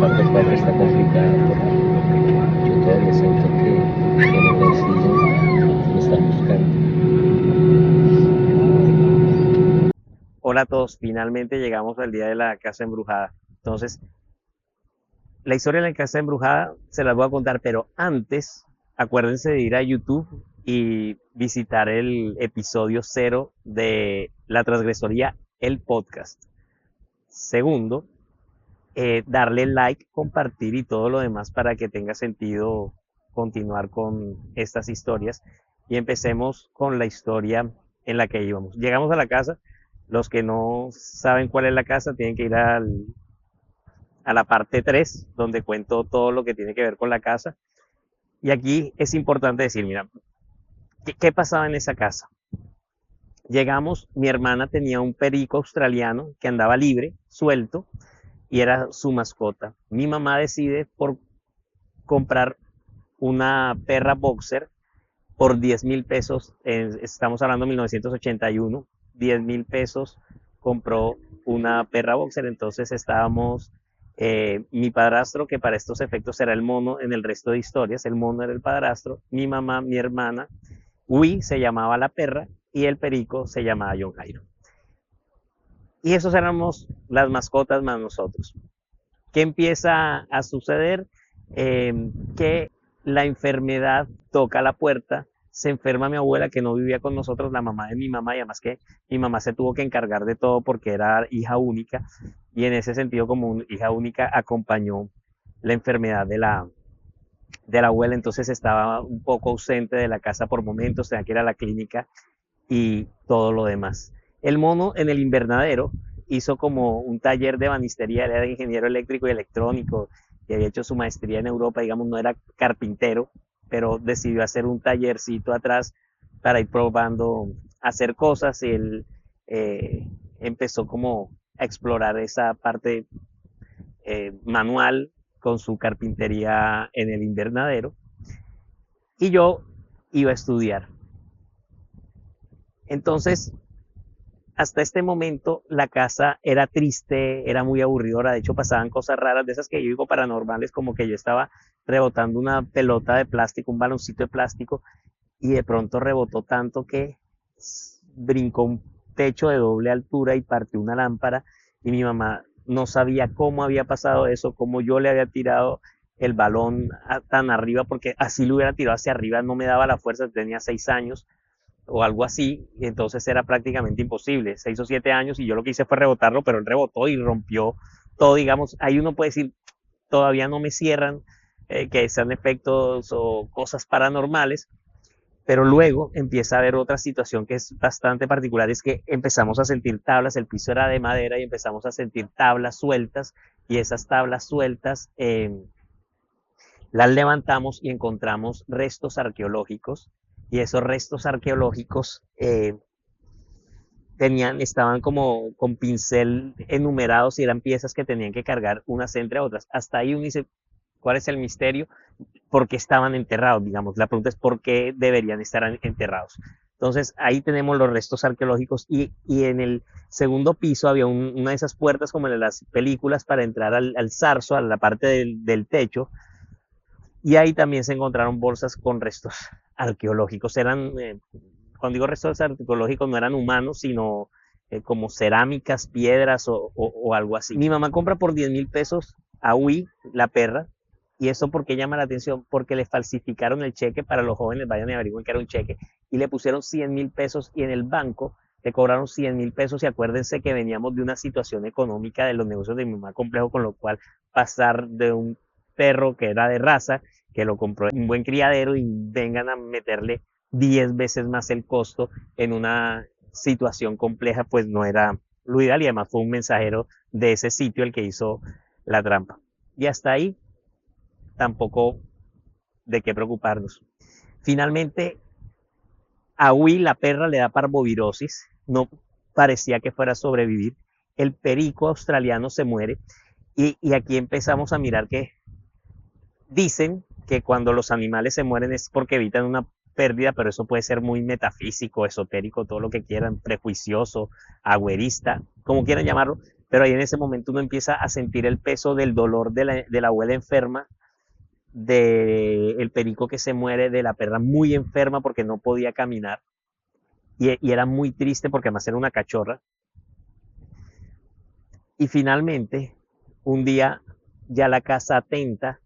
parte 4 está complicada porque yo todavía siento que no consigo, me están buscando. Hola a todos, finalmente llegamos al día de la casa embrujada. Entonces, la historia de la casa embrujada se las voy a contar, pero antes, acuérdense de ir a YouTube y visitar el episodio 0 de La Transgresoría, el podcast. Segundo, darle like, compartir y todo lo demás para que tenga sentido continuar con estas historias. Y empecemos con la historia en la que íbamos. Llegamos a la casa. Los que no saben cuál es la casa tienen que ir a la parte 3 donde cuento todo lo que tiene que ver con la casa. Y aquí es importante decir, mira, ¿qué pasaba en esa casa? Llegamos, mi hermana tenía un perico australiano que andaba libre, suelto, y era su mascota. Mi mamá decide por comprar una perra boxer por 10,000 pesos, estamos hablando de 1981, 10,000 pesos compró una perra boxer, entonces estábamos, mi padrastro, que para estos efectos era el mono en el resto de historias, el mono era el padrastro, mi mamá, mi hermana, Wii se llamaba la perra y el perico se llamaba John Jairo. Y esos éramos las mascotas más nosotros. ¿Qué empieza a suceder? Que la enfermedad toca la puerta, se enferma mi abuela que no vivía con nosotros, la mamá de mi mamá, y además que mi mamá se tuvo que encargar de todo porque era hija única, y en ese sentido como hija única acompañó la enfermedad de la abuela, entonces estaba un poco ausente de la casa por momentos, tenía que ir a la clínica y todo lo demás. El mono en el invernadero hizo como un taller de banistería, él era ingeniero eléctrico y electrónico y había hecho su maestría en Europa, digamos, no era carpintero, pero decidió hacer un tallercito atrás para ir probando hacer cosas y él empezó como a explorar esa parte manual con su carpintería en el invernadero y yo iba a estudiar. Entonces, hasta este momento la casa era triste, era muy aburridora, de hecho pasaban cosas raras, de esas que yo digo paranormales, como que yo estaba rebotando una pelota de plástico, un baloncito de plástico, y de pronto rebotó tanto que brincó un techo de doble altura y partió una lámpara, y mi mamá no sabía cómo había pasado eso, cómo yo le había tirado el balón tan arriba, porque así lo hubiera tirado hacia arriba, no me daba la fuerza, tenía 6 años, o algo así, y entonces era prácticamente imposible, 6 o 7 años, y yo lo que hice fue rebotarlo, pero él rebotó y rompió todo, digamos, ahí uno puede decir, todavía no me cierran que sean efectos o cosas paranormales, pero luego empieza a haber otra situación que es bastante particular, es que empezamos a sentir tablas, el piso era de madera y empezamos a sentir tablas sueltas, y esas tablas sueltas las levantamos y encontramos restos arqueológicos, y esos restos arqueológicos estaban como con pincel enumerados y eran piezas que tenían que cargar unas entre otras. Hasta ahí uno dice, ¿cuál es el misterio? ¿Por qué estaban enterrados? Digamos, la pregunta es ¿por qué deberían estar enterrados? Entonces ahí tenemos los restos arqueológicos y en el segundo piso había una de esas puertas como en las películas para entrar al zarzo, a la parte del techo, y ahí también se encontraron bolsas con restos arqueológicos. Eran, cuando digo restos arqueológicos, no eran humanos, sino como cerámicas, piedras o algo así. Mi mamá compra por 10,000 pesos a Wii, la perra, y eso porque llama la atención, porque le falsificaron el cheque para los jóvenes, vayan y averigüen que era un cheque, y le pusieron 100,000 pesos y en el banco le cobraron 100,000 pesos y acuérdense que veníamos de una situación económica de los negocios de mi mamá complejo, con lo cual pasar de un perro que era de raza, que lo compró en un buen criadero y vengan a meterle 10 veces más el costo en una situación compleja, pues no era lo ideal y además fue un mensajero de ese sitio el que hizo la trampa. Y hasta ahí tampoco de qué preocuparnos. Finalmente, a Will, la perra, le da parvovirosis, no parecía que fuera a sobrevivir, el perico australiano se muere y aquí empezamos a mirar que dicen que cuando los animales se mueren es porque evitan una pérdida, pero eso puede ser muy metafísico, esotérico, todo lo que quieran, prejuicioso, agüerista, como quieran llamarlo, pero ahí en ese momento uno empieza a sentir el peso del dolor de la abuela enferma, del perico que se muere, de la perra muy enferma porque no podía caminar, y era muy triste porque además era una cachorra. Y finalmente, un día ya la casa atenta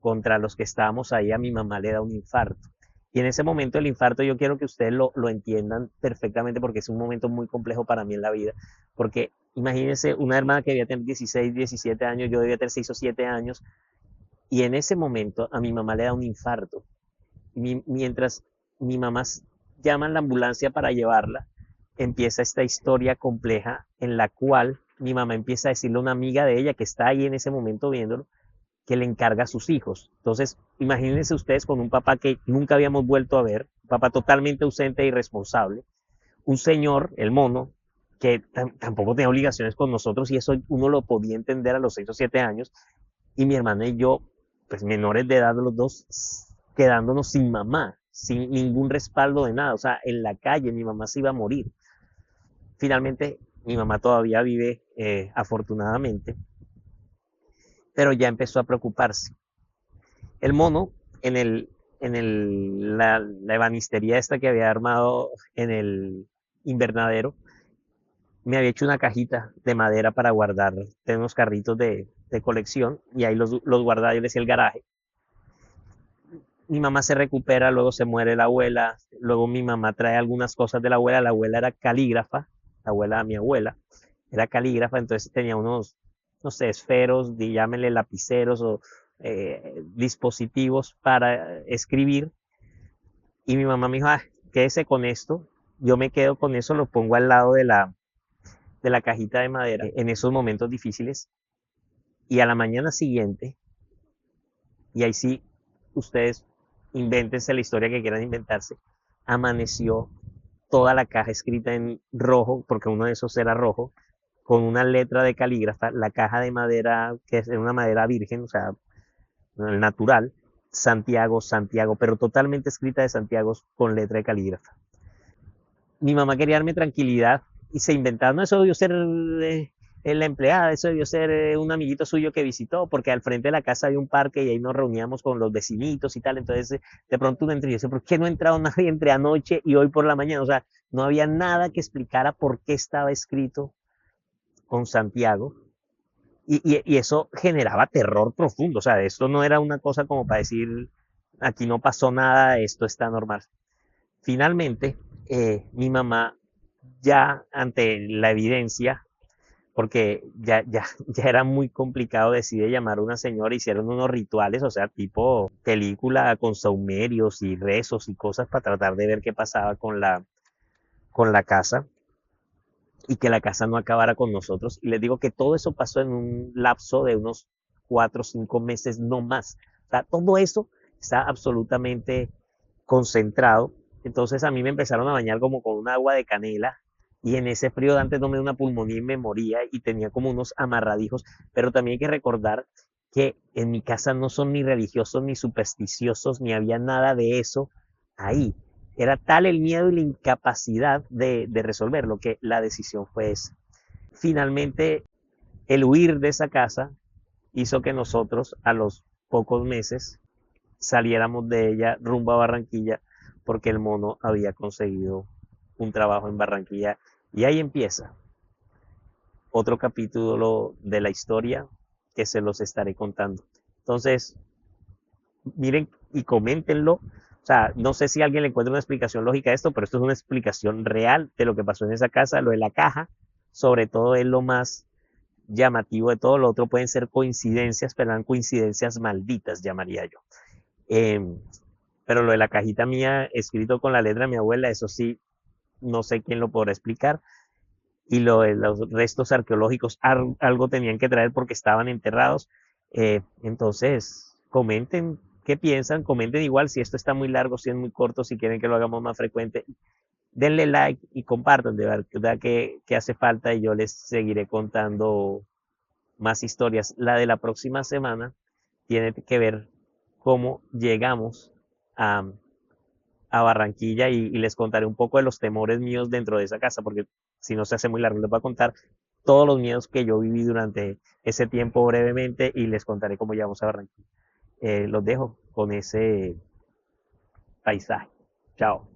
contra los que estábamos ahí, a mi mamá le da un infarto. Y en ese momento el infarto yo quiero que ustedes lo entiendan perfectamente porque es un momento muy complejo para mí en la vida. Porque imagínense una hermana que debía tener 16, 17 años, yo debía tener 6 o 7 años, y en ese momento a mi mamá le da un infarto. Mientras mi mamá llama a la ambulancia para llevarla, empieza esta historia compleja en la cual mi mamá empieza a decirle a una amiga de ella que está ahí en ese momento viéndolo, que le encarga a sus hijos. Entonces, imagínense ustedes con un papá que nunca habíamos vuelto a ver, un papá totalmente ausente e irresponsable, un señor, el mono, que tampoco tenía obligaciones con nosotros y eso uno lo podía entender a los 6 o 7 años, y mi hermana y yo, pues menores de edad los dos, quedándonos sin mamá, sin ningún respaldo de nada, o sea, en la calle mi mamá se iba a morir. Finalmente, mi mamá todavía vive, afortunadamente, pero ya empezó a preocuparse. El mono, en la ebanistería esta que había armado en el invernadero, me había hecho una cajita de madera para guardar de unos carritos de colección, y ahí los guardaba, yo le decía el garaje. Mi mamá se recupera, luego se muere la abuela, luego mi mamá trae algunas cosas de la abuela era calígrafa, la abuela de mi abuela era calígrafa, entonces tenía unos, no sé, esferos, llámenle lapiceros o dispositivos para escribir, y mi mamá me dijo, ah, quédese con esto, yo me quedo con eso, lo pongo al lado de la cajita de madera en esos momentos difíciles, y a la mañana siguiente, y ahí sí, ustedes invéntense la historia que quieran inventarse, amaneció toda la caja escrita en rojo, porque uno de esos era rojo, con una letra de calígrafa, la caja de madera, que es una madera virgen, o sea, natural, Santiago, Santiago, pero totalmente escrita de Santiago con letra de calígrafa. Mi mamá quería darme tranquilidad y se inventaba, no, eso debió ser la empleada, eso debió ser un amiguito suyo que visitó, porque al frente de la casa había un parque y ahí nos reuníamos con los vecinitos y tal, entonces de pronto uno entró y dice, ¿por qué no ha entrado nadie entre anoche y hoy por la mañana? O sea, no había nada que explicara por qué estaba escrito con Santiago, y eso generaba terror profundo, o sea, esto no era una cosa como para decir, aquí no pasó nada, esto está normal. Finalmente, mi mamá, ya ante la evidencia, porque ya era muy complicado, decide llamar a una señora, hicieron unos rituales, o sea, tipo película con saumerios y rezos y cosas para tratar de ver qué pasaba con la casa, y que la casa no acabara con nosotros. Y les digo que todo eso pasó en un lapso de unos 4 o 5 meses, no más. O sea, todo eso está absolutamente concentrado. Entonces a mí me empezaron a bañar como con un agua de canela, y en ese frío de antes no me dio una pulmonía y me moría, y tenía como unos amarradijos. Pero también hay que recordar que en mi casa no son ni religiosos ni supersticiosos, ni había nada de eso ahí. Era tal el miedo y la incapacidad de resolverlo que la decisión fue esa. Finalmente, el huir de esa casa hizo que nosotros a los pocos meses saliéramos de ella rumbo a Barranquilla, porque el mono había conseguido un trabajo en Barranquilla, y ahí empieza otro capítulo de la historia que se los estaré contando. Entonces, miren y coméntenlo. O sea, no sé si alguien le encuentra una explicación lógica a esto, pero esto es una explicación real de lo que pasó en esa casa. Lo de la caja, sobre todo, es lo más llamativo de todo. Lo otro pueden ser coincidencias, pero eran coincidencias malditas, llamaría yo. Eh, pero lo de la cajita mía, escrito con la letra de mi abuela, eso sí, no sé quién lo podrá explicar. Y lo de los restos arqueológicos, algo tenían que traer porque estaban enterrados. Entonces, comenten qué piensan, comenten igual si esto está muy largo, si es muy corto, si quieren que lo hagamos más frecuente. Denle like y compartan, de verdad que hace falta, y yo les seguiré contando más historias. La de la próxima semana tiene que ver cómo llegamos a, a Barranquilla, y les contaré un poco de los temores míos dentro de esa casa, porque si no se hace muy largo les voy a contar todos los miedos que yo viví durante ese tiempo brevemente y les contaré cómo llegamos a Barranquilla. Los dejo con ese paisaje. Chao.